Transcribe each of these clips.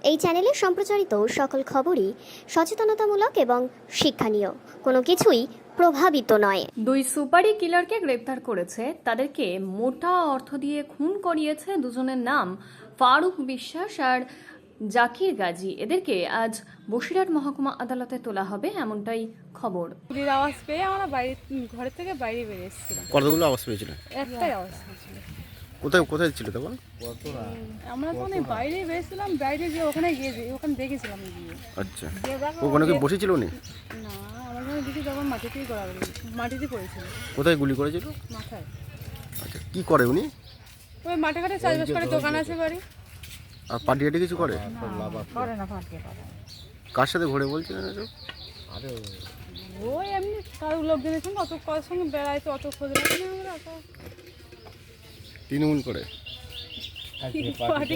এই চ্যানেলে সম্প্রচারিত সকল খবরই সচেতনতামূলক এবং শিক্ষণীয়, কোনো কিছুই প্রভাবিত নয়। দুই সুপারি কিলারকে গ্রেপ্তার করেছে। তাদেরকে মোটা অর্থ দিয়ে খুন করিয়েছে। দুজনের নাম ফারুক বিশ্বাস আর জাকির গাজী। এদেরকে আজ বসিরহাট মহকুমা আদালতে তোলা হবে, এমনটাই খবর। গুলির আওয়াজ পেয়ে আমরা ঘরের থেকে বাইরে বেরিয়ে এসেছিলাম। কতগুলো আওয়াজ পেয়েছিল? একটাই আওয়াজ হয়েছিল। কোথায় কোথায় ছিল তখন? আমরা তখন এই বাইরে বেরিয়েছিলাম, বাইরে গিয়ে ওখানে দেখেছিলাম গিয়ে। আচ্ছা, ওখানে কি বসেছিল উনি? না, আমার মনে দেখি তখন মাটিতেই মাটিতে পড়েছিল। কোথায় গুলি করেছিল? মাথায়। আচ্ছা, কি করে উনি? ওই মাঠে ঘাটে চাষবাস করে, দোকান আছে বাড়ি। আর পার্টি হাটি কিছু করে? করে না, পার্টি করে। কার সাথে ঘুরে বলছিলেন এসব? ওই এমনি কারো লোকজনের সঙ্গে অত কার সঙ্গে বেড়াইতো, অত খোঁজ রাখি না আমরা। তৃণমূল করে? পার্টি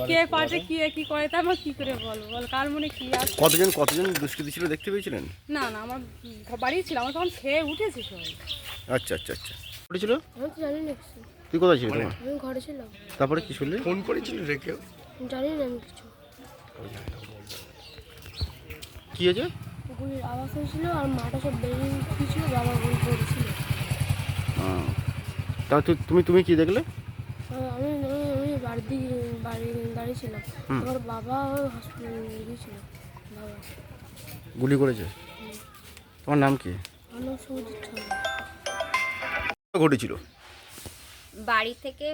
কি করে তা আমার কি করে বলবো, বল কার মনে কি আছে। কতজন দুষ্কৃতী ছিল দেখতে পেয়েছিলেন? না, আমার বাড়ি ছিল, আমার তখন খেয়ে উঠেছি সবাই। আচ্ছা আচ্ছা আচ্ছা, করেছিল? আমি তো জানি না কিছু, তুই কোথায় ছিলি তোমার? আমি ঘরে ছিলাম, তারপরে কি শুনলি? ফোন করেছিল রে কেউ? জানি না আমি কিছু। কি হয়েছে? গুলির আওয়াজ হয়েছিল আর মাটা সব বেরিয়ে উঠেছিল, বাবা গুলি পড়েছিল। তা তুমি কি দেখলে? আমি আমি বাড়ির দিকে দাঁড়িয়েছিলাম, আমার বাবা হসপিটালে গিয়েছিল। বাবা গুলি করেছে? তোমার নাম কি? আমার নাম সুজিত ছড়া। ঘটেছিল? বাড়ি থেকে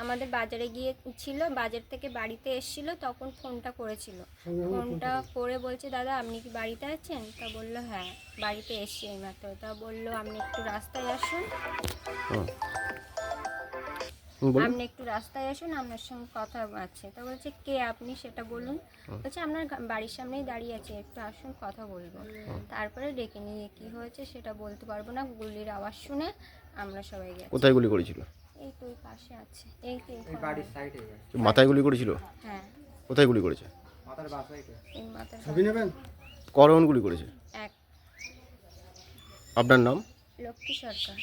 আমাদের বাজারে গিয়েছিল, বাজার থেকে বাড়িতে এসেছিল, তখন ফোনটা করেছিল। ফোনটা করে বলছে, দাদা আপনি কি বাড়িতে আছেন? তা বললো হ্যাঁ বাড়িতে এসছি এইমাত্র। তা বললো আপনি একটু রাস্তায় আসুন, আপনি একটু রাস্তায় আসুন, আপনার সঙ্গে কথা আছে। তা বলছে কে আপনি সেটা বলুন। বলছে আপনার বাড়ির সামনেই দাঁড়িয়ে আছে, একটু আসুন কথা বলবো। তারপরে ডেকে নিয়ে কি হয়েছে সেটা বলতে পারবো না। গুলির আওয়াজ শুনে আমরা সবাই গেছি। কোথায় গুলি করেছিল? এই তো এই পাশে আছে, এই তো এই বাড়ির সাইডে। মাথায় গুলি করেছিল? হ্যাঁ কোথায় গুলি করেছে? মাথার বাসাইতে। এই মাথার ছবি নেবেন? কখন গুলি করেছে? এক আপনার নাম? লক্ষ্মী সরকার।